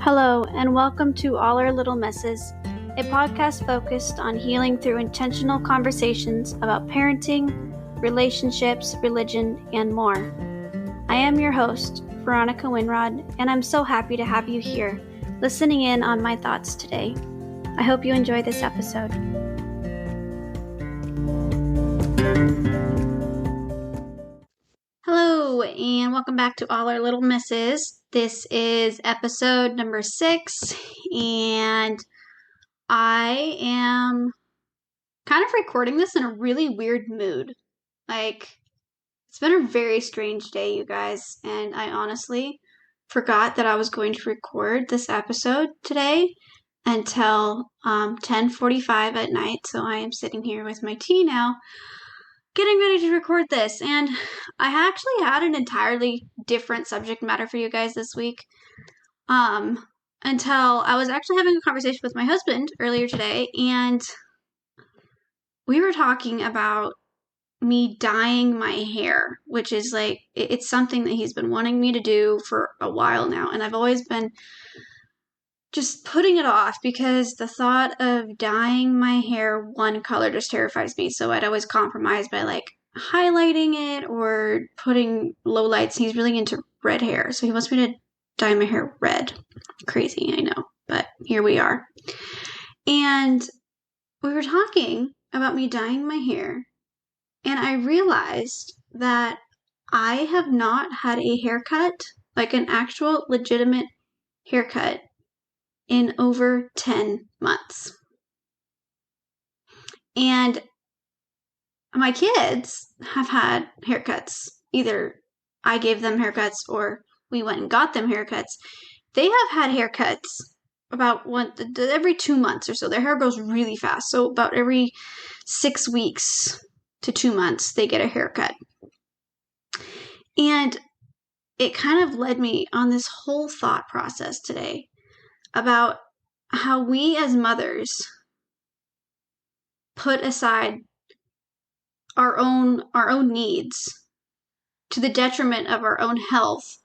Hello, and welcome to All Our Little Messes, a podcast focused on healing through intentional conversations about parenting, relationships, religion, and more. I am your host, Veronica Winrod, and I'm so happy to have you here, listening in on my thoughts today. I hope you enjoy this episode. Hello, and welcome back to All Our Little Messes. This is episode number 6, and I am kind of recording this in a really weird mood. It's been a very strange day, you guys, and I honestly forgot that I was going to record this episode today until 10:45 at night, so I am sitting here with my tea now, getting ready to record this, and I actually had an entirely different subject matter for you guys this week, until I was actually having a conversation with my husband earlier today, and we were talking about me dyeing my hair, which is it's something that he's been wanting me to do for a while now, and I've always been just putting it off because the thought of dyeing my hair one color just terrifies me. So I'd always compromise by highlighting it or putting low lights. He's really into red hair, so he wants me to dye my hair red. Crazy, I know, but here we are. And we were talking about me dyeing my hair, and I realized that I have not had a haircut, like an actual legitimate haircut, in over 10 months. And my kids have had haircuts. Either I gave them haircuts or we went and got them haircuts. They have had haircuts about every 2 months or so. Their hair grows really fast. So about every 6 weeks to 2 months, they get a haircut. And it kind of led me on this whole thought process today about how we as mothers put aside our own needs to the detriment of our own health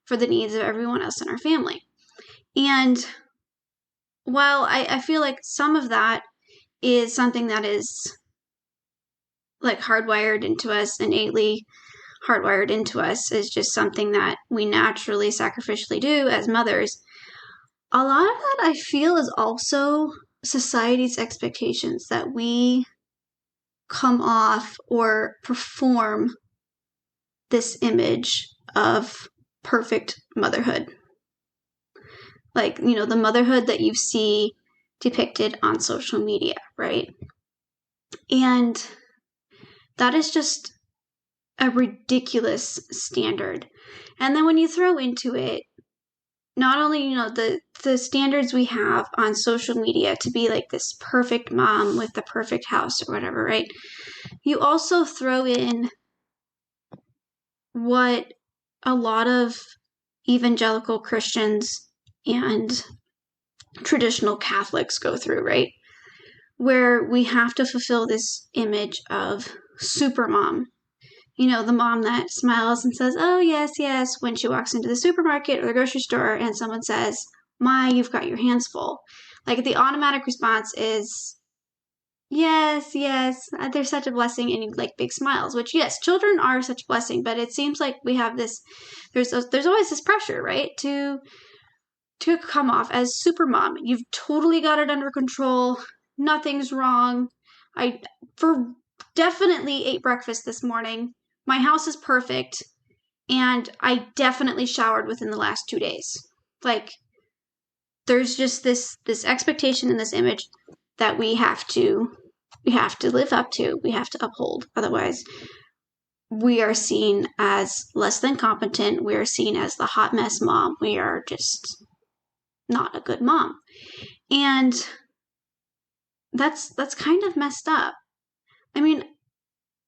for the needs of everyone else in our family. And while I feel like some of that is something that is hardwired into us, innately hardwired into us, is just something that we naturally sacrificially do as mothers, a lot of that I feel is also society's expectations that we come off or perform this image of perfect motherhood. The motherhood that you see depicted on social media, right? And that is just a ridiculous standard. And then when you throw into it, not only, the standards we have on social media to be like this perfect mom with the perfect house or whatever, right? You also throw in what a lot of evangelical Christians and traditional Catholics go through, right? Where we have to fulfill this image of super mom. The mom that smiles and says, "Oh, yes, yes," when she walks into the supermarket or the grocery store and someone says, "My, you've got your hands full." The automatic response is, "Yes, yes, they're such a blessing," and big smiles, which, yes, children are such a blessing, but it seems like we have this, there's always this pressure, right, to come off as super mom. You've totally got it under control. Nothing's wrong. I definitely ate breakfast this morning. My house is perfect, and I definitely showered within the last 2 days. There's just this expectation and this image that we have to live up to. We have to uphold. Otherwise, we are seen as less than competent. We are seen as the hot mess mom. We are just not a good mom. And that's kind of messed up. I mean,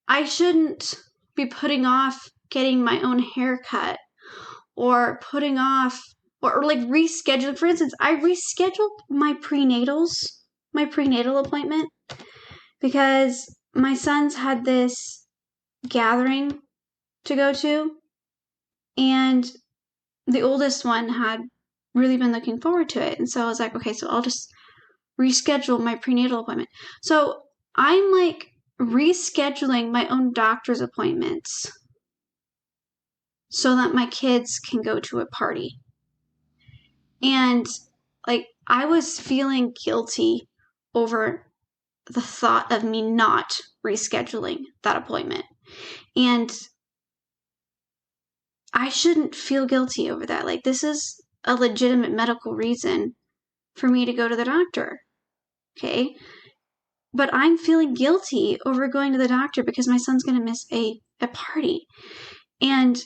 I shouldn't be putting off getting my own haircut or putting off or rescheduling. For instance, I rescheduled my prenatal appointment because my sons had this gathering to go to, and the oldest one had really been looking forward to it. And so I was like, okay, so I'll just reschedule my prenatal appointment. So I'm like rescheduling my own doctor's appointments so that my kids can go to a party. And like I was feeling guilty over the thought of me not rescheduling that appointment. And I shouldn't feel guilty over that. Like, this is a legitimate medical reason for me to go to the doctor. Okay? But I'm feeling guilty over going to the doctor because my son's going to miss a party. And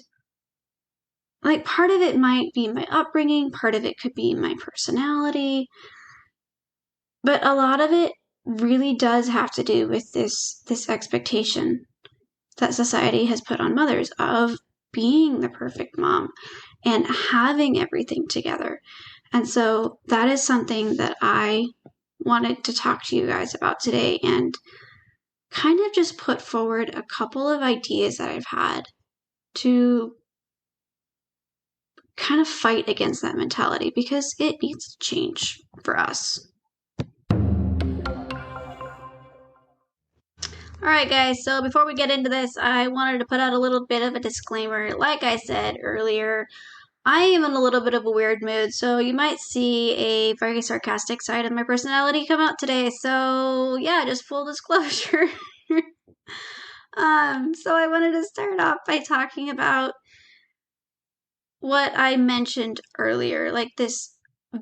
like, part of it might be my upbringing, part of it could be my personality, but a lot of it really does have to do with this expectation that society has put on mothers of being the perfect mom and having everything together. And so that is something that I wanted to talk to you guys about today and kind of just put forward a couple of ideas that I've had to kind of fight against that mentality because it needs to change for us. Alright guys, so before we get into this, I wanted to put out a little bit of a disclaimer. Like I said earlier, I am in a little bit of a weird mood, so you might see a very sarcastic side of my personality come out today. So yeah, just full disclosure. So I wanted to start off by talking about what I mentioned earlier, like this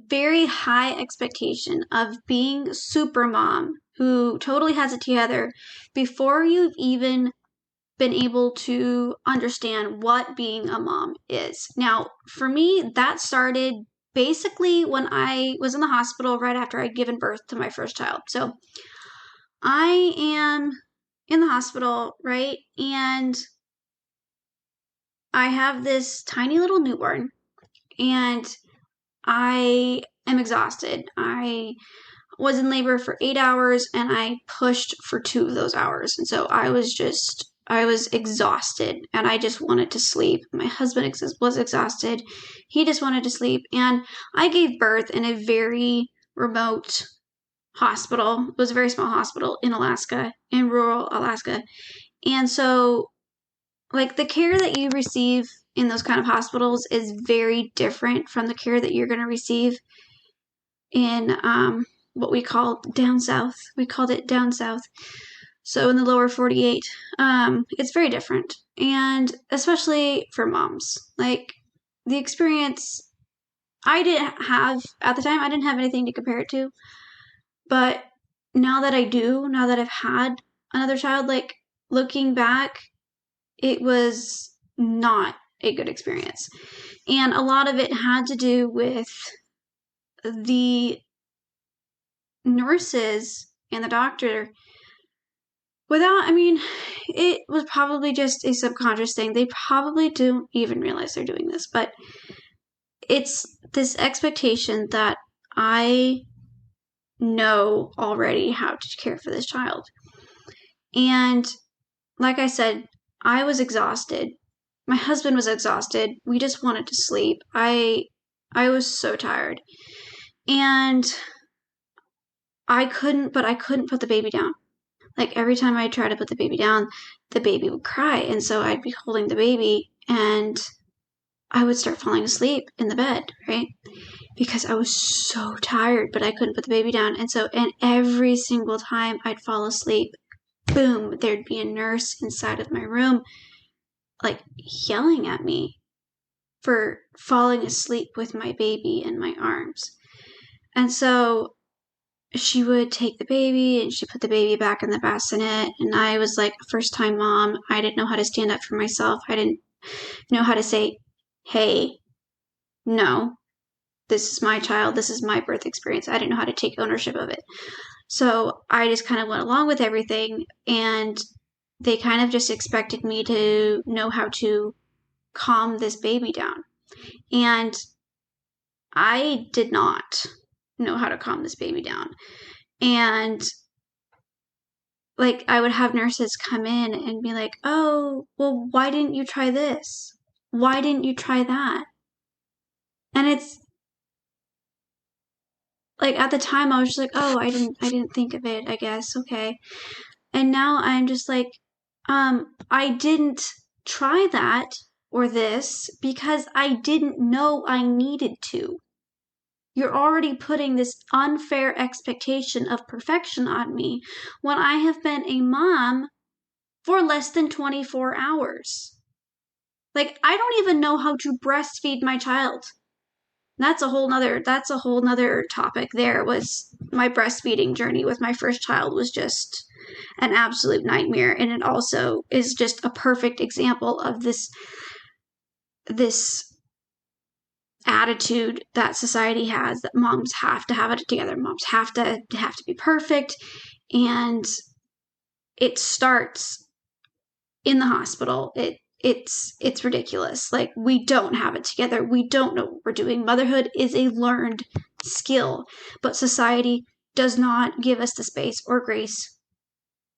very high expectation of being super mom who totally has it together before you've even been able to understand what being a mom is. Now, for me, that started basically when I was in the hospital right after I'd given birth to my first child. So I am in the hospital, right? And I have this tiny little newborn and I am exhausted. I was in labor for 8 hours and I pushed for 2 of those hours. And so I was exhausted and I just wanted to sleep. My husband was exhausted. He just wanted to sleep. And I gave birth in a very remote hospital. It was a very small hospital in Alaska, in rural Alaska. And so, like, the care that you receive in those kind of hospitals is very different from the care that you're going to receive in what we call down south. We called it down south. So in the lower 48, it's very different. And especially for moms, like the experience I didn't have at the time, I didn't have anything to compare it to. But now that I do, now that I've had another child, like looking back, it was not a good experience. And a lot of it had to do with the nurses and the doctor it was probably just a subconscious thing. They probably don't even realize they're doing this, but it's this expectation that I know already how to care for this child. And like I said, I was exhausted. My husband was exhausted. We just wanted to sleep. I was so tired. And I couldn't put the baby down. Like every time I tried to put the baby down, the baby would cry. And so I'd be holding the baby and I would start falling asleep in the bed, right? Because I was so tired, but I couldn't put the baby down. And every single time I'd fall asleep, boom, there'd be a nurse inside of my room, like yelling at me for falling asleep with my baby in my arms. And so she would take the baby and she put the baby back in the bassinet. And I was like a first time mom. I didn't know how to stand up for myself. I didn't know how to say, hey, no, this is my child. This is my birth experience. I didn't know how to take ownership of it. So I just kind of went along with everything. And they kind of just expected me to know how to calm this baby down. And I did not know how to calm this baby down. And like I would have nurses come in and be like, oh, well, why didn't you try this? Why didn't you try that? And like at the time I was just like, oh, I didn't think of it, I guess. Okay. And now I'm just like, I didn't try that or this because I didn't know I needed to. You're already putting this unfair expectation of perfection on me when I have been a mom for less than 24 hours. Like, I don't even know how to breastfeed my child. That's a whole nother topic. There was my breastfeeding journey with my first child was just an absolute nightmare. And it also is just a perfect example of this attitude that society has, that moms have to have it together. Moms have to be perfect. And it starts in the hospital. It's ridiculous. Like, we don't have it together. We don't know what we're doing. Motherhood is a learned skill, but society does not give us the space or grace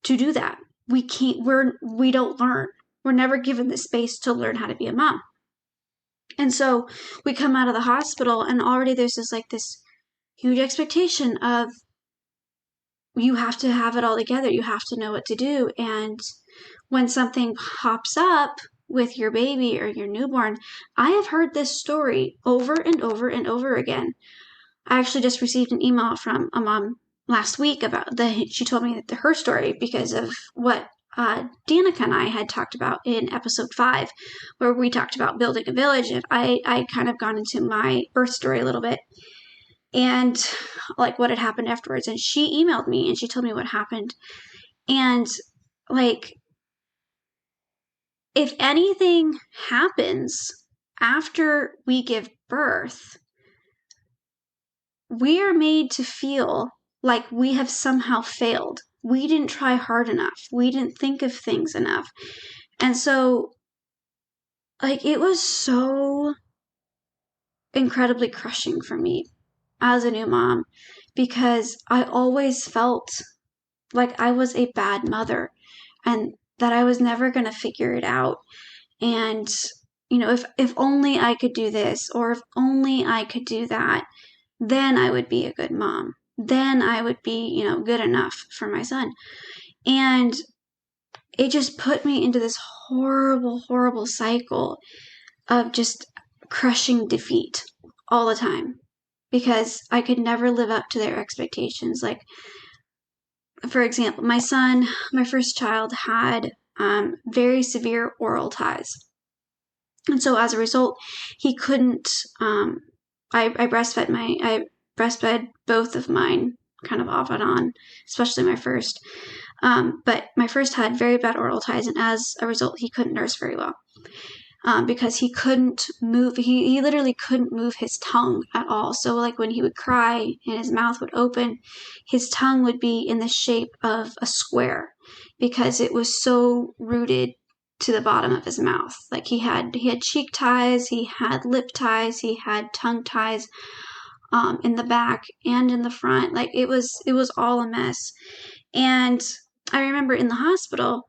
to do that. We don't learn. We're never given the space to learn how to be a mom. And so we come out of the hospital and already there's this huge expectation of, you have to have it all together. You have to know what to do. And when something pops up with your baby or your newborn, I have heard this story over and over and over again. I actually just received an email from a mom last week she told me that her story because of what Danica and I had talked about in episode 5, where we talked about building a village. And I kind of gone into my birth story a little bit and like what had happened afterwards. And she emailed me and she told me what happened. And like, if anything happens after we give birth, we are made to feel like we have somehow failed. We didn't try hard enough. We didn't think of things enough. And so, like, it was so incredibly crushing for me as a new mom because I always felt like I was a bad mother and that I was never going to figure it out. And, if only I could do this or if only I could do that, then I would be a good mom. Then I would be, good enough for my son. And it just put me into this horrible, horrible cycle of just crushing defeat all the time because I could never live up to their expectations. Like, for example, my first child had very severe oral ties. And so as a result, he couldn't, I breastfed both of mine kind of off and on, especially my first. But my first had very bad oral ties, and as a result, he couldn't nurse very well. Because he couldn't move, he literally couldn't move his tongue at all. So like when he would cry and his mouth would open, his tongue would be in the shape of a square because it was so rooted to the bottom of his mouth. Like he had cheek ties, he had lip ties, he had tongue ties, in the back and in the front. Like it was all a mess. And I remember in the hospital,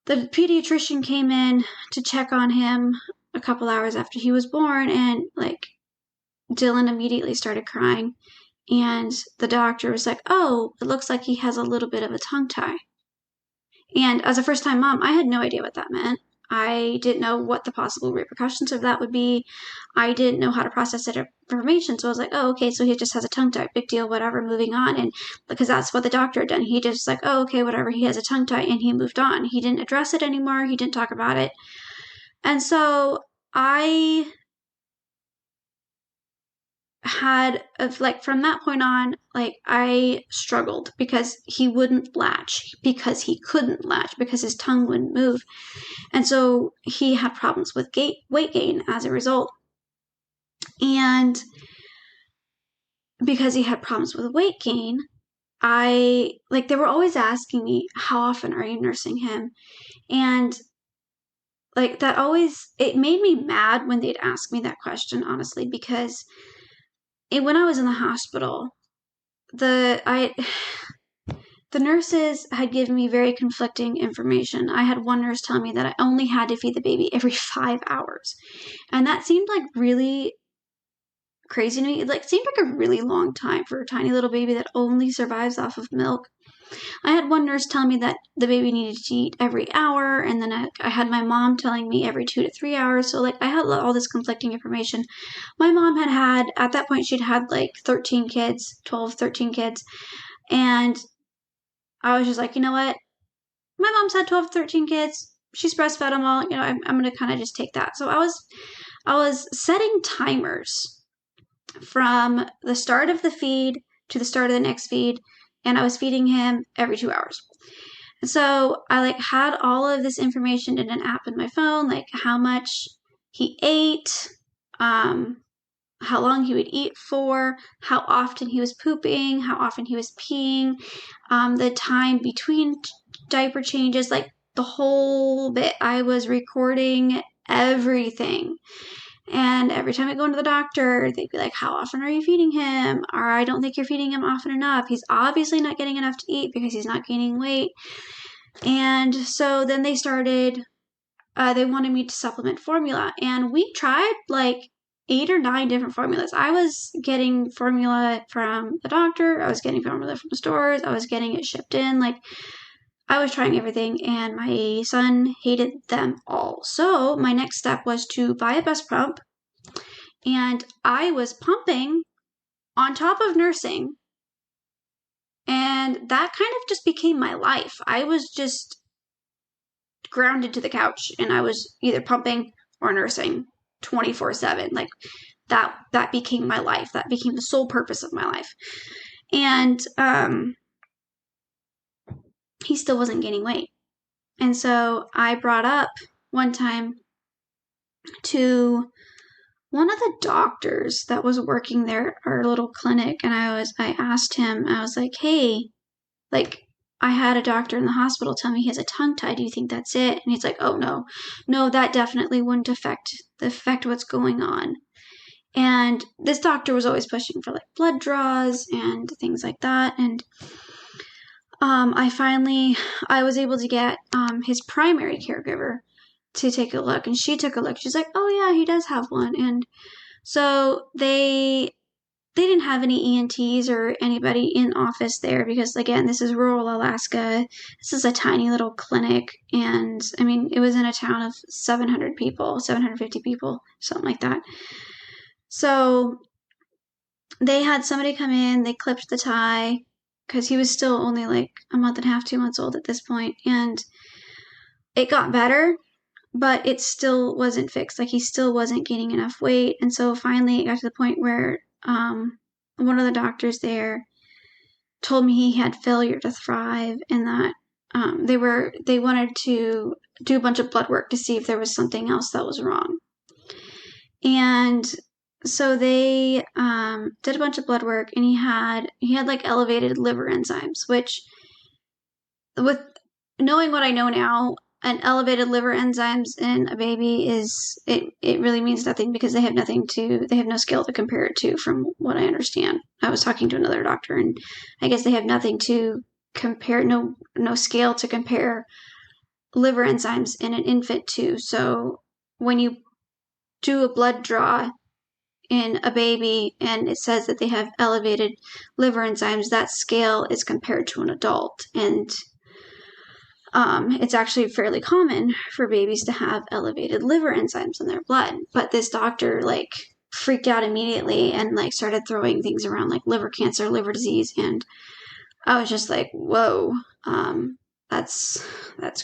the pediatrician came in to check on him a couple hours after he was born, and like Dylan immediately started crying. And the doctor was like, oh, it looks like he has a little bit of a tongue tie. And as a first-time mom, I had no idea what that meant. I didn't know what the possible repercussions of that would be. I didn't know how to process that information. So I was like, oh, okay, so he just has a tongue tie. Big deal, whatever, moving on. And because that's what the doctor had done. He just like, oh, okay, whatever, he has a tongue tie, and he moved on. He didn't address it anymore. He didn't talk about it. And so I had from that point on, like I struggled because he wouldn't latch, because he couldn't latch, because his tongue wouldn't move. And so he had problems with weight gain as a result. And because he had problems with weight gain, they were always asking me, how often are you nursing him? And like that always, it made me mad when they'd ask me that question, honestly, because when I was in the hospital, the nurses had given me very conflicting information. I had one nurse tell me that I only had to feed the baby every 5 hours. And that seemed like really, crazy to me. It like seemed like a really long time for a tiny little baby that only survives off of milk. I had one nurse tell me that the baby needed to eat every hour, and then I had my mom telling me every 2 to 3 hours. So like I had all this conflicting information. My mom had at that point, she'd had like 13 kids, 12, 13 kids. And I was just like, you know what? My mom's had 12, 13 kids. She's breastfed them all. You know, I'm going to kind of just take that. So I was setting timers from the start of the feed to the start of the next feed, and I was feeding him every 2 hours. And so I like had all of this information in an app in my phone, like how much he ate, how long he would eat for, how often he was pooping, how often he was peeing, the time between diaper changes, like the whole bit. I was recording everything. And every time I go into the doctor, they'd be like, how often are you feeding him? Or I don't think you're feeding him often enough. He's obviously not getting enough to eat because he's not gaining weight. And so then they started, they wanted me to supplement formula. And we tried like 8 or 9 different formulas. I was getting formula from the doctor. I was getting formula from the stores. I was getting it shipped in. Like I was trying everything, and my son hated them all. So my next step was to buy a breast pump, and I was pumping on top of nursing, and that kind of just became my life. I was just grounded to the couch, and I was either pumping or nursing 24/7. Like that became my life. That became the sole purpose of my life. And he still wasn't gaining weight. And so I brought up one time to one of the doctors that was working there, our little clinic, and I asked him, I was like, hey, like, I had a doctor in the hospital tell me he has a tongue tie. Do you think that's it? And he's like, oh, no, that definitely wouldn't affect what's going on. And this doctor was always pushing for like blood draws and things like that. And I was able to get his primary caregiver to take a look, and she took a look. She's like, oh yeah, he does have one. And so they didn't have any ENTs or anybody in office there because, again, this is rural Alaska. This is a tiny little clinic, and I mean, it was in a town of 700 people, 750 people, something like that. So they had somebody come in, they clipped the tie because he was still only like a month and a half, 2 months old at this point, and it got better, but it still wasn't fixed. Like he still wasn't gaining enough weight. And so finally it got to the point where one of the doctors there told me he had failure to thrive, and that they wanted to do a bunch of blood work to see if there was something else that was wrong. And so they did a bunch of blood work, and he had like elevated liver enzymes, which, with knowing what I know now, an elevated liver enzymes in a baby it really means nothing because they have no scale to compare it to, from what I understand. I was talking to another doctor, and I guess they have nothing to compare, no scale to compare liver enzymes in an infant to. So when you do a blood draw in a baby and it says that they have elevated liver enzymes, that scale is compared to an adult. And it's actually fairly common for babies to have elevated liver enzymes in their blood. But this doctor like freaked out immediately and like started throwing things around like liver cancer, liver disease, and I was just like, whoa, that's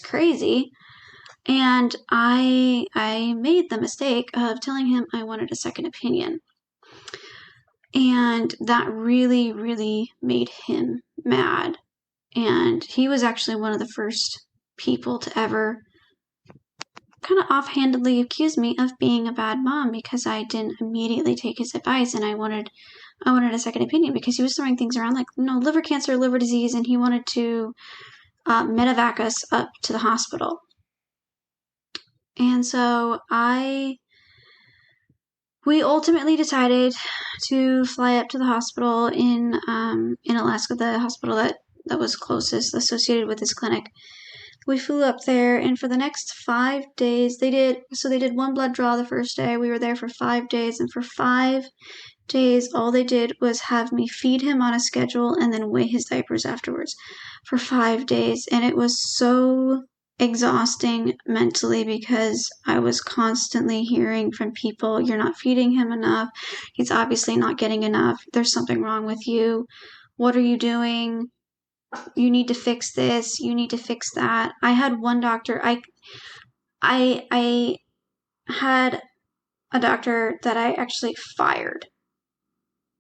crazy. And I made the mistake of telling him I wanted a second opinion. And that really, really made him mad. And he was actually one of the first people to ever kind of offhandedly accuse me of being a bad mom because I didn't immediately take his advice, and I wanted a second opinion because he was throwing things around like, liver cancer, liver disease, and he wanted to medevac us up to the hospital. And so we ultimately decided to fly up to the hospital in Alaska, the hospital that was closest associated with this clinic. We flew up there, and for the next 5 days, they did one blood draw the first day. We were there for 5 days, and for 5 days, all they did was have me feed him on a schedule and then weigh his diapers afterwards for 5 days. And it was so exhausting mentally because I was constantly hearing from people, you're not feeding him enough. He's obviously not getting enough. There's something wrong with you. What are you doing? You need to fix this. You need to fix that. I had one doctor. I had a doctor that I actually fired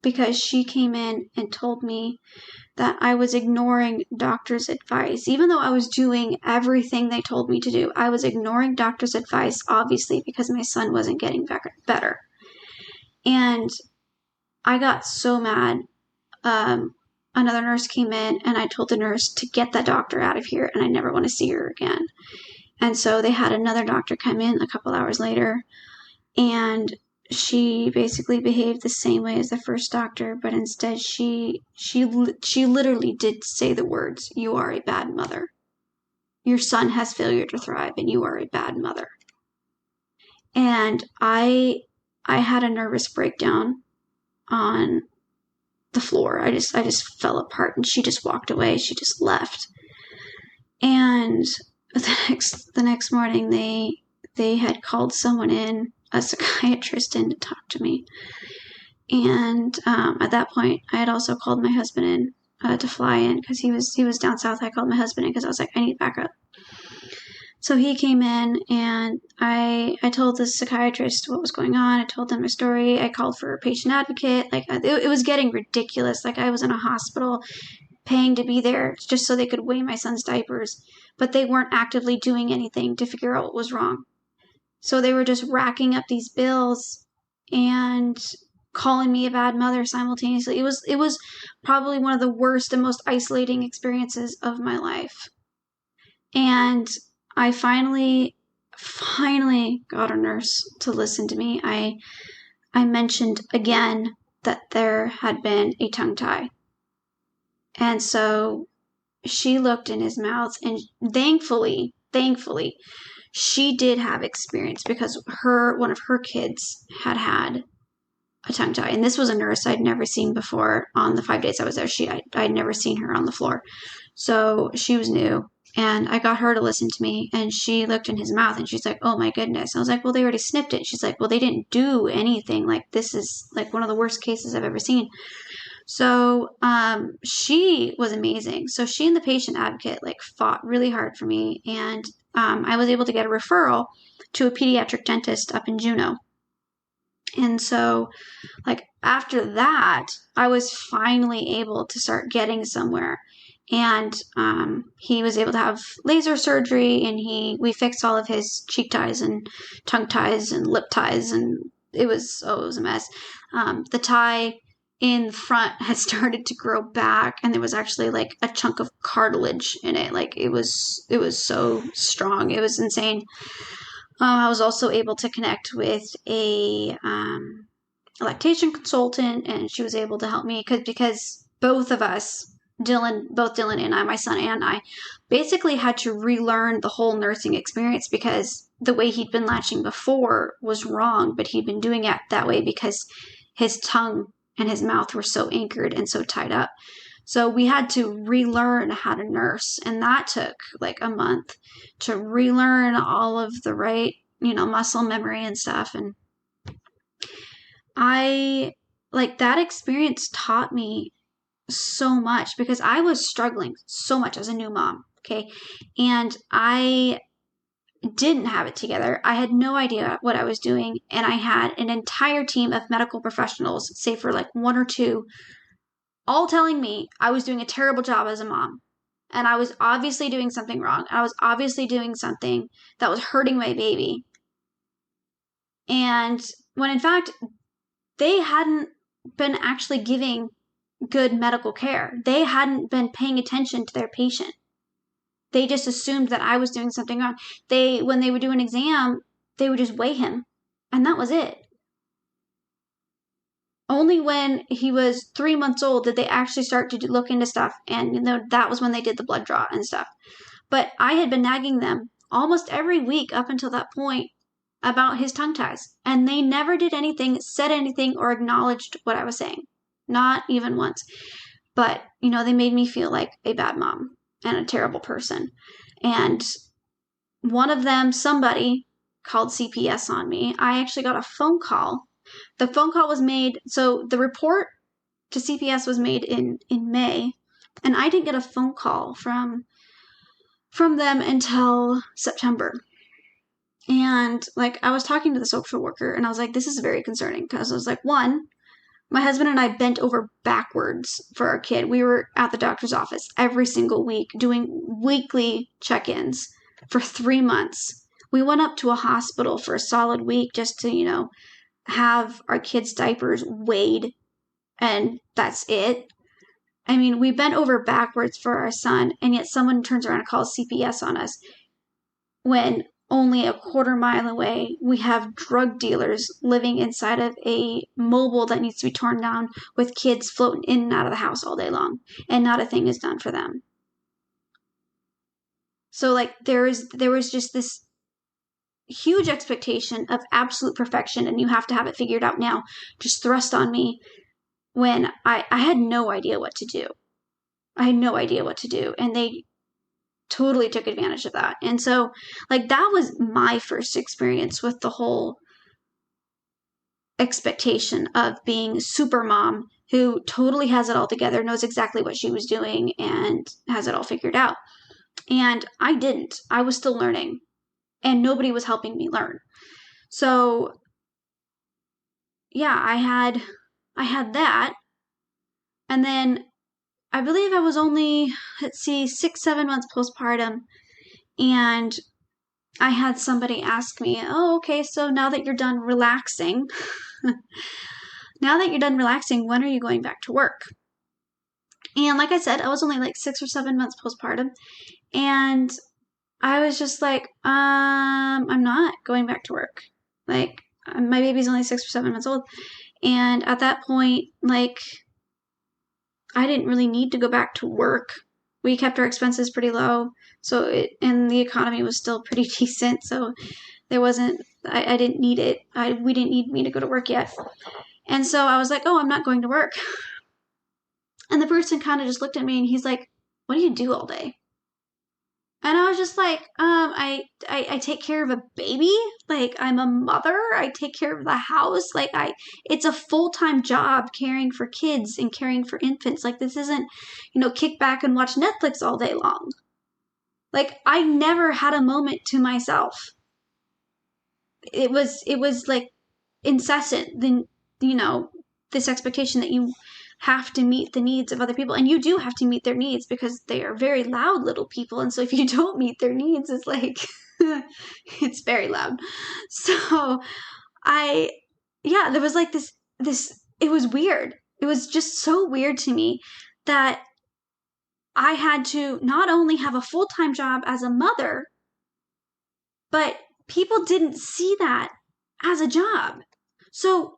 because she came in and told me that I was ignoring doctor's advice. Even though I was doing everything they told me to do, I was ignoring doctor's advice, obviously, because my son wasn't getting better. And I got so mad. Another nurse came in and I told the nurse to get that doctor out of here and I never want to see her again. And so they had another doctor come in a couple hours later, and she basically behaved the same way as the first doctor, but instead she literally did say the words, "You are a bad mother. Your son has failure to thrive and you are a bad mother." And I had a nervous breakdown on the floor. I just fell apart and she just walked away. She just left. And the next morning they had called someone in, a psychiatrist in, to talk to me. And at that point, I had also called my husband in to fly in because he was down south. I called my husband in because I was like, I need backup. So he came in and I told the psychiatrist what was going on. I told them my story. I called for a patient advocate. Like it was getting ridiculous. Like I was in a hospital paying to be there just so they could weigh my son's diapers, but they weren't actively doing anything to figure out what was wrong. So they were just racking up these bills and calling me a bad mother simultaneously. It was probably one of the worst and most isolating experiences of my life. And I finally got a nurse to listen to me. I mentioned again that there had been a tongue tie. And so she looked in his mouth, and thankfully, she did have experience because one of her kids had a tongue tie. And this was a nurse I'd never seen before on the 5 days I was there. I'd never seen her on the floor. So she was new. And I got her to listen to me, and she looked in his mouth and she's like, "Oh my goodness." I was like, "Well, they already snipped it." She's like, "Well, they didn't do anything. Like, this is like one of the worst cases I've ever seen." So she was amazing. So she and the patient advocate like fought really hard for me, and I was able to get a referral to a pediatric dentist up in Juneau. And so like after that, I was finally able to start getting somewhere. And he was able to have laser surgery, and we fixed all of his cheek ties and tongue ties and lip ties, and it was a mess. The tie in front had started to grow back, and there was actually like a chunk of cartilage in it. Like it was so strong. It was insane. I was also able to connect with a lactation consultant, and she was able to help me because both of us, both Dylan and I, my son and I, basically had to relearn the whole nursing experience because the way he'd been latching before was wrong, but he'd been doing it that way because his tongue and his mouth were so anchored and so tied up. So we had to relearn how to nurse, and that took like a month to relearn all of the right, muscle memory and stuff. And that experience taught me so much because I was struggling so much as a new mom. Okay. And I didn't have it together. I had no idea what I was doing. And I had an entire team of medical professionals, save for like one or two, all telling me I was doing a terrible job as a mom. And I was obviously doing something wrong. I was obviously doing something that was hurting my baby. And when in fact, they hadn't been actually giving good medical care. They hadn't been paying attention to their patient. They just assumed that I was doing something wrong. When they would do an exam, they would just weigh him, and that was it. Only when he was 3 months old did they actually start to look into stuff, and that was when they did the blood draw and stuff. But I had been nagging them almost every week up until that point about his tongue ties. And they never did anything, said anything, or acknowledged what I was saying. Not even once. But, they made me feel like a bad mom and a terrible person. And one of them, somebody called CPS on me. I actually got a phone call. The phone call was made, so the report to CPS was made in May, and I didn't get a phone call from them until September. And I was talking to the social worker, and I was like, this is very concerning, because I was like, one, my husband and I bent over backwards for our kid. We were at the doctor's office every single week doing weekly check-ins for 3 months. We went up to a hospital for a solid week just to, have our kids' diapers weighed, and that's it. I mean, we bent over backwards for our son, and yet someone turns around and calls CPS on us when only a quarter mile away we have drug dealers living inside of a mobile that needs to be torn down with kids floating in and out of the house all day long, and not a thing is done for them. So there was just this huge expectation of absolute perfection, and you have to have it figured out now, just thrust on me when I had no idea what to do. And they totally took advantage of that. And so that was my first experience with the whole expectation of being super mom who totally has it all together, knows exactly what she was doing, and has it all figured out. And I didn't. I was still learning, and nobody was helping me learn. So yeah, I had that. And then I believe I was only, 6-7 months postpartum, and I had somebody ask me, oh, okay, so now that you're done relaxing, when are you going back to work? And like I said, I was only 6 or 7 months postpartum, and I was just like, I'm not going back to work. My baby's only 6 or 7 months old. And at that point, I didn't really need to go back to work. We kept our expenses pretty low, and the economy was still pretty decent, so there wasn't, I didn't need it. We didn't need me to go to work yet. And so I was like, oh, I'm not going to work. And the person kind of just looked at me, and he's like, what do you do all day? And I was just like, I take care of a baby. I'm a mother. I take care of the house. It's a full-time job caring for kids and caring for infants. This isn't, kick back and watch Netflix all day long. I never had a moment to myself. It was incessant. Then, this expectation that you have to meet the needs of other people, and you do have to meet their needs because they are very loud little people, and so if you don't meet their needs, it's it's very loud. So there was this it was weird. It was just so weird to me that I had to not only have a full-time job as a mother, but people didn't see that as a job. So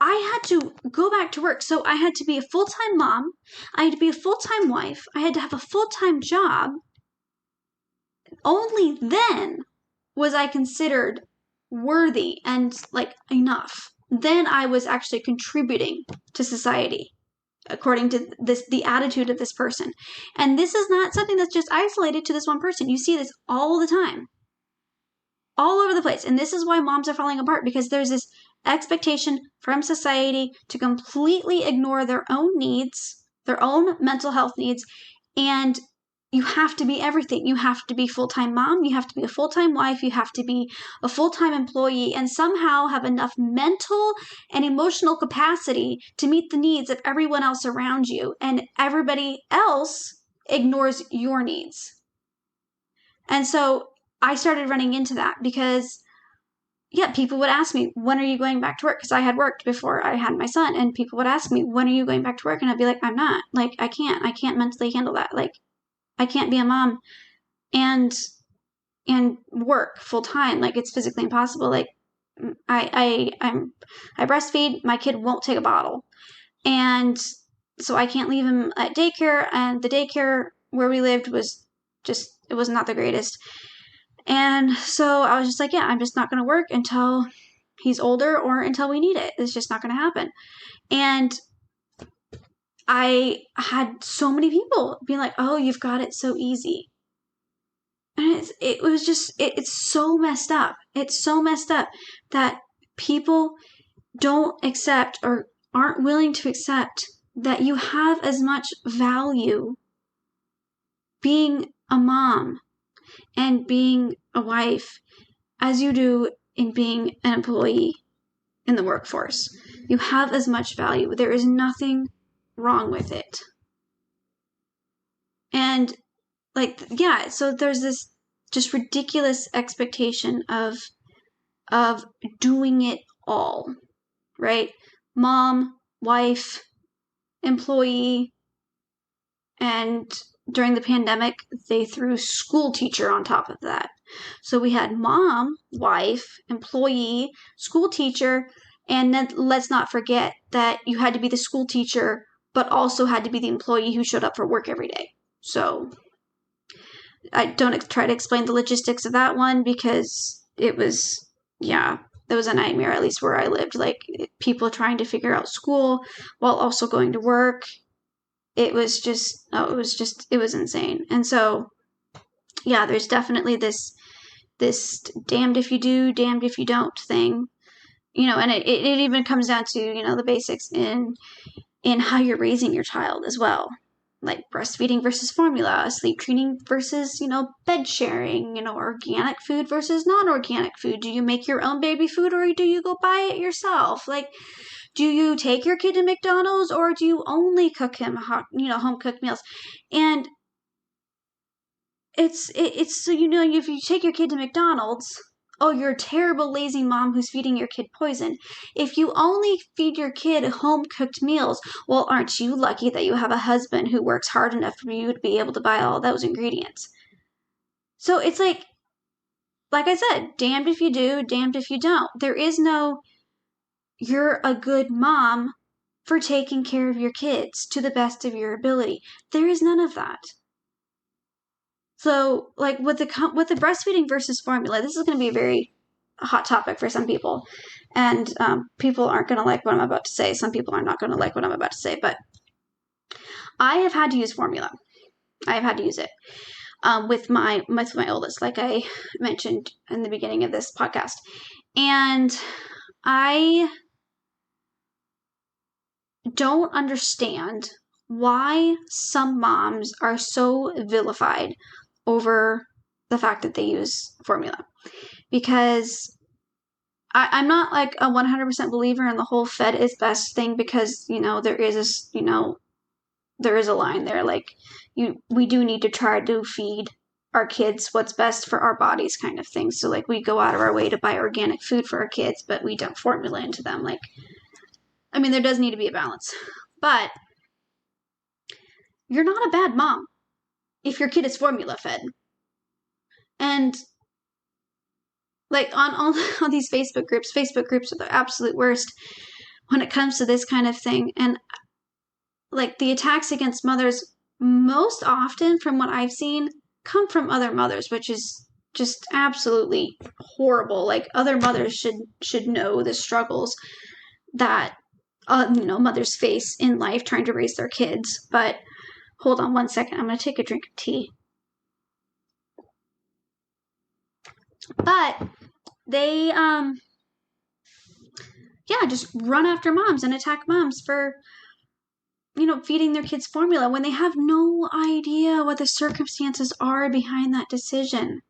I had to go back to work. So I had to be a full-time mom. I had to be a full-time wife. I had to have a full-time job. Only then was I considered worthy and enough. Then I was actually contributing to society, according to the attitude of this person. And this is not something that's just isolated to this one person. You see this all the time, all over the place. And this is why moms are falling apart, because there's this expectation from society to completely ignore their own needs, their own mental health needs, and you have to be everything. You have to be full-time mom, you have to be a full-time wife, you have to be a full-time employee, and somehow have enough mental and emotional capacity to meet the needs of everyone else around you, and everybody else ignores your needs. And so I started running into that because people would ask me, when are you going back to work? Because I had worked before I had my son, and people would ask me, when are you going back to work? And I'd be like, I'm not. I can't mentally handle that. I can't be a mom and work full time. It's physically impossible. I breastfeed, my kid won't take a bottle. And so I can't leave him at daycare, and the daycare where we lived was it was not the greatest. And so I was just like, yeah, I'm just not going to work until he's older or until we need it. It's just not going to happen. And I had so many people being like, oh, you've got it so easy. And it was just, it's so messed up. It's so messed up that people don't accept or aren't willing to accept that you have as much value being a mom and being a wife as you do in being an employee in the workforce. You have as much value. There is nothing wrong with it. And like, yeah, so there's this just ridiculous expectation of doing it all, right? Mom, wife, employee, and during the pandemic, they threw school teacher on top of that. So we had mom, wife, employee, school teacher, and then let's not forget that you had to be the school teacher, but also had to be the employee who showed up for work every day. So I don't try to explain the logistics of that one because it was, yeah, it was a nightmare, at least where I lived. Like people trying to figure out school while also going to work. It was just, it was insane. And so, yeah, there's definitely this damned if you do, damned if you don't thing, and it even comes down to, the basics in how you're raising your child as well. Like breastfeeding versus formula, sleep training versus, bed sharing, organic food versus non-organic food. Do you make your own baby food or do you go buy it yourself? Like, do you take your kid to McDonald's or do you only cook him home cooked meals? And it's so, if you take your kid to McDonald's, oh, you're a terrible lazy mom who's feeding your kid poison. If you only feed your kid home cooked meals, well, aren't you lucky that you have a husband who works hard enough for you to be able to buy all those ingredients? So it's like I said, damned if you do, damned if you don't. There is no, you're a good mom for taking care of your kids to the best of your ability. There is none of that. So, like with the breastfeeding versus formula, this is going to be a very hot topic for some people, and people aren't going to like what I'm about to say. Some people are not going to like what I'm about to say, but I have had to use formula. I have had to use it with my oldest, like I mentioned in the beginning of this podcast, and I don't understand why some moms are so vilified over the fact that they use formula. Because I'm not like a 100% believer in the whole fed is best thing because, there is this, there is a line there. Like, we do need to try to feed our kids what's best for our bodies kind of thing. So, like, we go out of our way to buy organic food for our kids, but we dump formula into them. Like, I mean, there does need to be a balance. But you're not a bad mom if your kid is formula fed. And like on all these Facebook groups are the absolute worst when it comes to this kind of thing. And like the attacks against mothers most often from what I've seen come from other mothers, which is just absolutely horrible. Like other mothers should know the struggles that mothers face in life trying to raise their kids. But hold on one second. I'm going to take a drink of tea. But they, just run after moms and attack moms for, feeding their kids formula when they have no idea what the circumstances are behind that decision.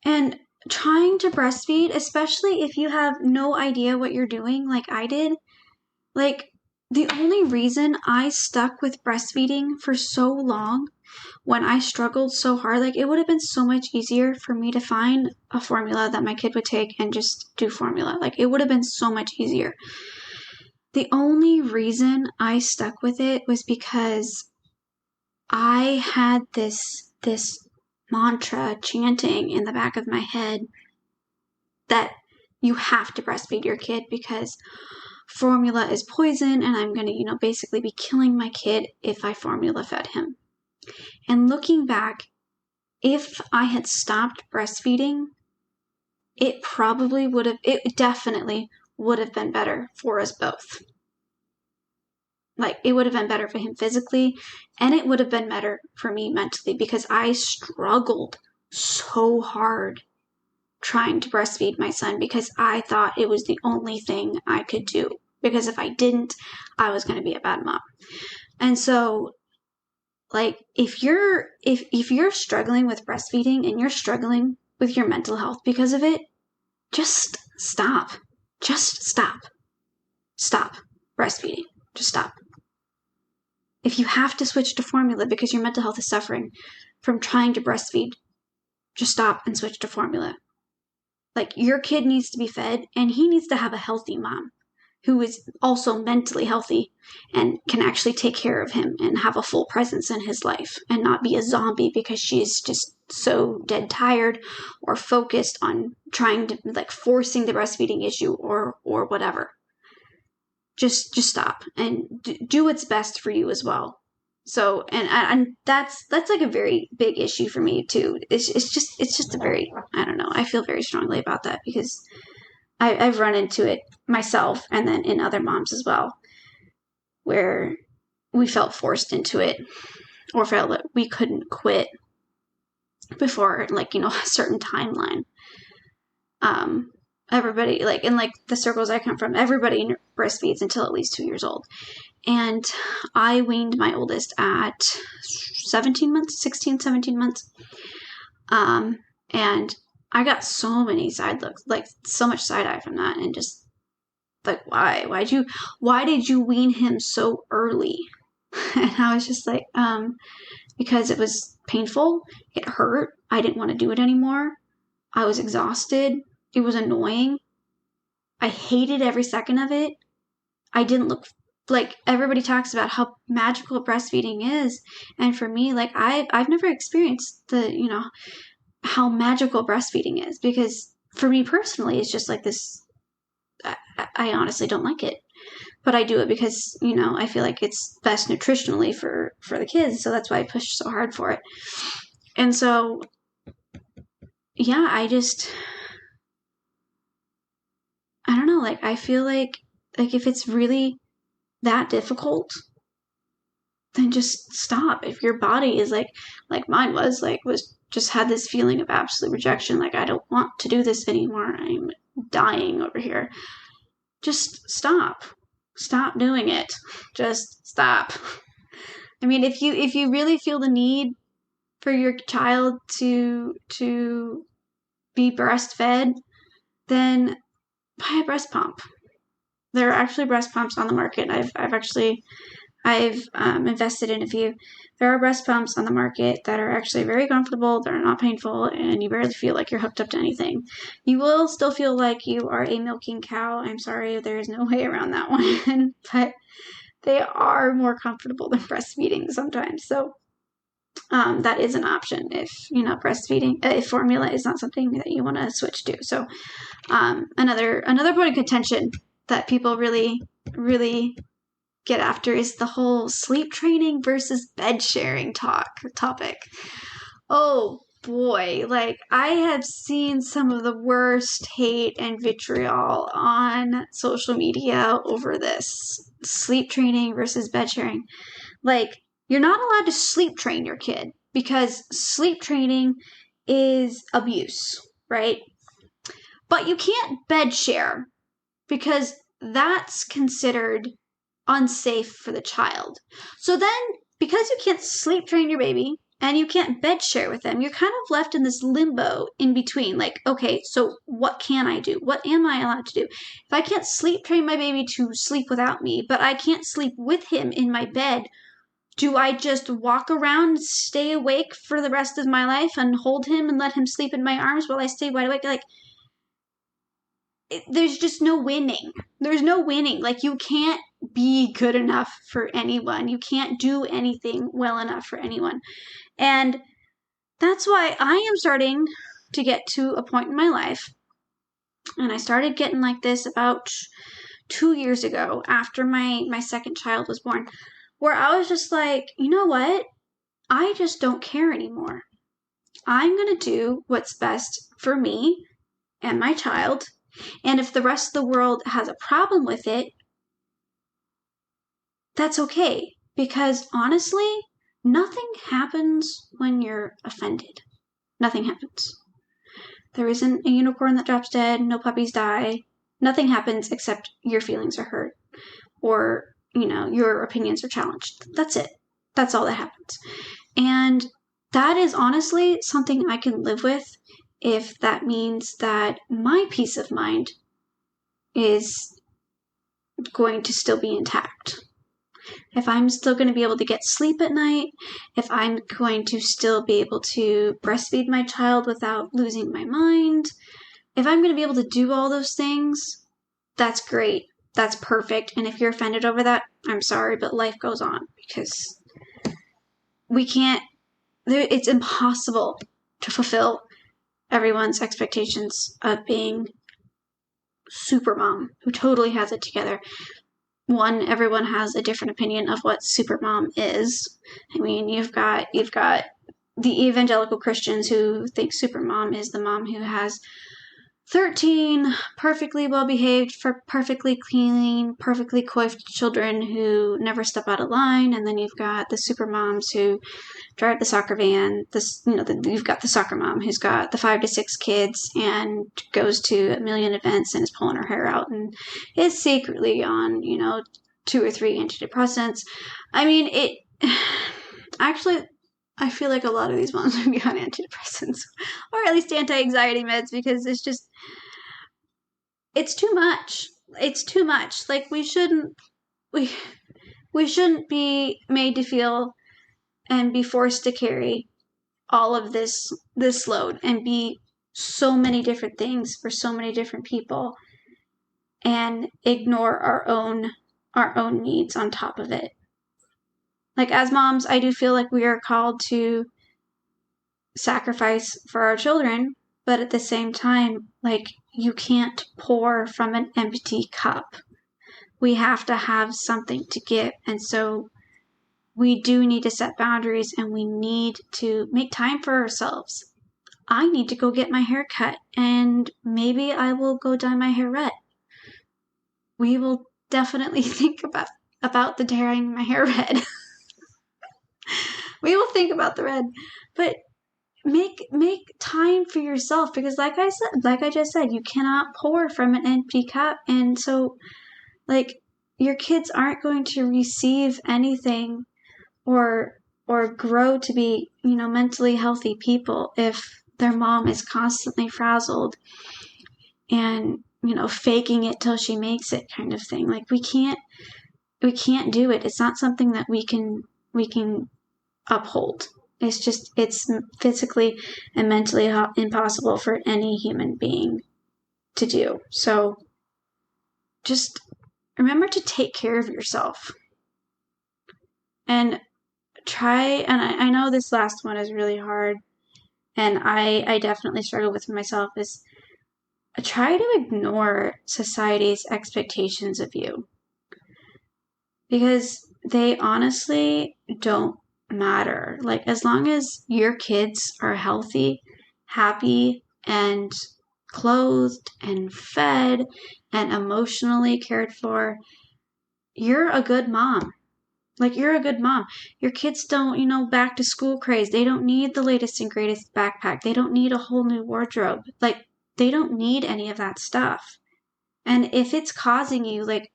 And trying to breastfeed, especially if you have no idea what you're doing like I did, like the only reason I stuck with breastfeeding for so long when I struggled so hard, like it would have been so much easier for me to find a formula that my kid would take and just do formula. Like it would have been so much easier. The only reason I stuck with it was because I had this mantra chanting in the back of my head that you have to breastfeed your kid because formula is poison and I'm going to, basically be killing my kid if I formula fed him. And looking back, if I had stopped breastfeeding, it definitely would have been better for us both. Like, it would have been better for him physically, and it would have been better for me mentally, because I struggled so hard trying to breastfeed my son because I thought it was the only thing I could do. Because if I didn't, I was going to be a bad mom. And so, like, if you're struggling with breastfeeding and you're struggling with your mental health because of it, just stop. Just stop. Stop breastfeeding. Just stop. If you have to switch to formula because your mental health is suffering from trying to breastfeed, just stop and switch to formula. Like, your kid needs to be fed, and he needs to have a healthy mom who is also mentally healthy and can actually take care of him and have a full presence in his life and not be a zombie because she's just so dead tired or focused on trying to, like, forcing the breastfeeding issue or whatever. Just stop and do what's best for you as well. So, and that's like a very big issue for me too. It's just a very, I don't know. I feel very strongly about that because I've run into it myself and then in other moms as well, where we felt forced into it or felt that we couldn't quit before, like, a certain timeline. Everybody, like, in, like, the circles I come from, everybody breastfeeds until at least 2 years old. And I weaned my oldest at 17 months. And I got so many side looks, like, so much side eye from that. And just, like, why did you wean him so early? And I was just like, because it was painful. It hurt. I didn't want to do it anymore. I was exhausted. It was annoying. I hated every second of it. I didn't look, like, everybody talks about how magical breastfeeding is. And for me, like, I've never experienced how magical breastfeeding is, because for me personally, it's just like this, I honestly don't like it. But I do it because, I feel like it's best nutritionally for the kids. So that's why I push so hard for it. And so, yeah, I don't know, like, I feel like if it's really that difficult, then just stop. If your body is like mine was just had this feeling of absolute rejection, like, I don't want to do this anymore, I'm dying over here, just stop doing it. Just stop. I mean, if you really feel the need for your child to be breastfed, then buy a breast pump. There are actually breast pumps on the market. I've invested in a few. There are breast pumps on the market that are actually very comfortable. They're not painful, and you barely feel like you're hooked up to anything. You will still feel like you are a milking cow. I'm sorry, there is no way around that one. But they are more comfortable than breastfeeding sometimes. So that is an option if, breastfeeding, if formula is not something that you want to switch to. So another point of contention that people really, really get after is the whole sleep training versus bed sharing topic. Oh boy, like, I have seen some of the worst hate and vitriol on social media over this sleep training versus bed sharing. Like, you're not allowed to sleep train your kid because sleep training is abuse, right? But you can't bed share because that's considered unsafe for the child. So then, because you can't sleep train your baby and you can't bed share with them, you're kind of left in this limbo in between. Like, okay, so what can I do? What am I allowed to do? If I can't sleep train my baby to sleep without me, but I can't sleep with him in my bed, do I just walk around, stay awake for the rest of my life and hold him and let him sleep in my arms while I stay wide awake? Like, there's just no winning. There's no winning. Like, you can't be good enough for anyone. You can't do anything well enough for anyone. And that's why I am starting to get to a point in my life, and I started getting like this about 2 years ago after my second child was born, where I was just like, you know what? I just don't care anymore. I'm going to do what's best for me and my child. And if the rest of the world has a problem with it, that's okay. Because honestly, nothing happens when you're offended. Nothing happens. There isn't a unicorn that drops dead, no puppies die. Nothing happens except your feelings are hurt or, your opinions are challenged. That's it. That's all that happens. And that is honestly something I can live with if that means that my peace of mind is going to still be intact. If I'm still going to be able to get sleep at night, if I'm going to still be able to breastfeed my child without losing my mind, if I'm going to be able to do all those things, that's great. That's perfect. And if you're offended over that, I'm sorry, but life goes on because it's impossible to fulfill everyone's expectations of being super mom who totally has it together. One, everyone has a different opinion of what super mom is. I mean, you've got the evangelical Christians who think super mom is the mom who has 13 perfectly well-behaved, perfectly clean, perfectly coiffed children who never step out of line. And then you've got the super moms who drive the soccer van. You've got the soccer mom who's got the 5 to 6 kids and goes to a million events and is pulling her hair out and is secretly on, 2 or 3 antidepressants. I mean, actually, I feel like a lot of these moms would be on antidepressants or at least anti-anxiety meds because it's too much. It's too much. Like we shouldn't be made to feel and be forced to carry all of this load and be so many different things for so many different people and ignore our own needs on top of it. Like as moms, I do feel like we are called to sacrifice for our children, but at the same time, like you can't pour from an empty cup. We have to have something to give. And so we do need to set boundaries and we need to make time for ourselves. I need to go get my hair cut and maybe I will go dye my hair red. We will definitely think about the dyeing my hair red. We will think about the red, but make time for yourself because like I just said, you cannot pour from an empty cup. And so like your kids aren't going to receive anything or grow to be, mentally healthy people if their mom is constantly frazzled and, faking it till she makes it kind of thing. Like we can't do it. It's not something that we can uphold. It's physically and mentally impossible for any human being to do. So just remember to take care of yourself and try, and I know this last one is really hard and I definitely struggle with myself, is try to ignore society's expectations of you because they honestly don't matter. Like as long as your kids are healthy, happy, and clothed and fed and emotionally cared for, you're a good mom. Like you're a good mom. Your kids don't, back to school craze. They don't need the latest and greatest backpack. They don't need a whole new wardrobe. Like they don't need any of that stuff. And if it's causing you like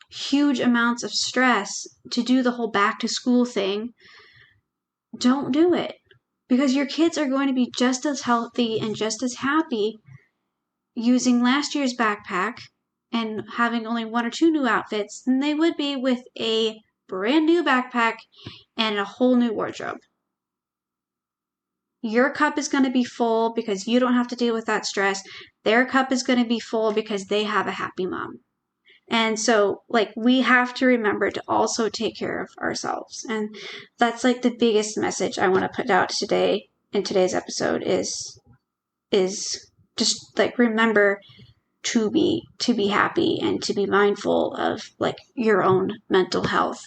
huge amounts of stress to do the whole back to school thing, don't do it because your kids are going to be just as healthy and just as happy using last year's backpack and having only 1 or 2 new outfits than they would be with a brand new backpack and a whole new wardrobe. Your cup is going to be full because you don't have to deal with that stress. Their cup is going to be full because they have a happy mom. And so, like, we have to remember to also take care of ourselves. And that's, like, the biggest message I want to put out today in today's episode is just, like, remember to be happy and to be mindful of, like, your own mental health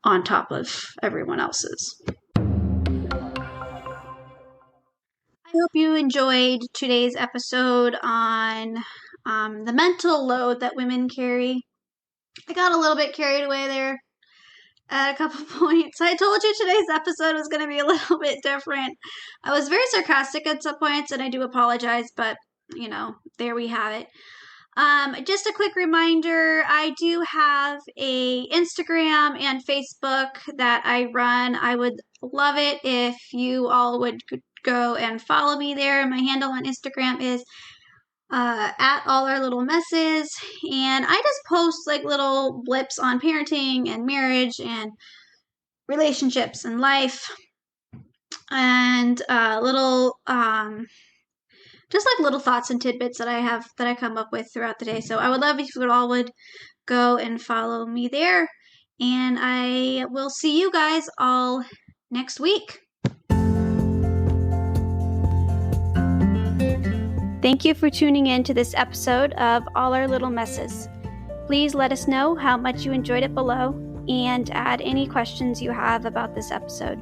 on top of everyone else's. hope you enjoyed today's episode on the mental load that women carry. I got a little bit carried away there at a couple points. I told you today's episode was going to be a little bit different. I was very sarcastic at some points, and I do apologize, but, there we have it. Just a quick reminder, I do have a Instagram and Facebook that I run. I would love it if you all would go and follow me there. My handle on Instagram is at all our little messes, and I just post like little blips on parenting and marriage and relationships and life, and just like little thoughts and tidbits that I come up with throughout the day. So I would love if you all would go and follow me there, and I will see you guys all next week. Thank you for tuning in to this episode of All Our Little Messes. Please let us know how much you enjoyed it below and add any questions you have about this episode.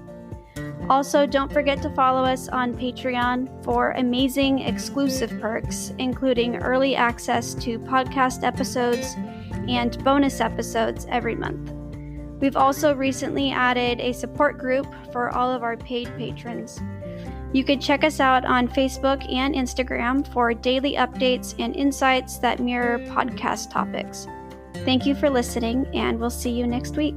Also, don't forget to follow us on Patreon for amazing exclusive perks, including early access to podcast episodes and bonus episodes every month. We've also recently added a support group for all of our paid patrons. You can check us out on Facebook and Instagram for daily updates and insights that mirror podcast topics. Thank you for listening, and we'll see you next week.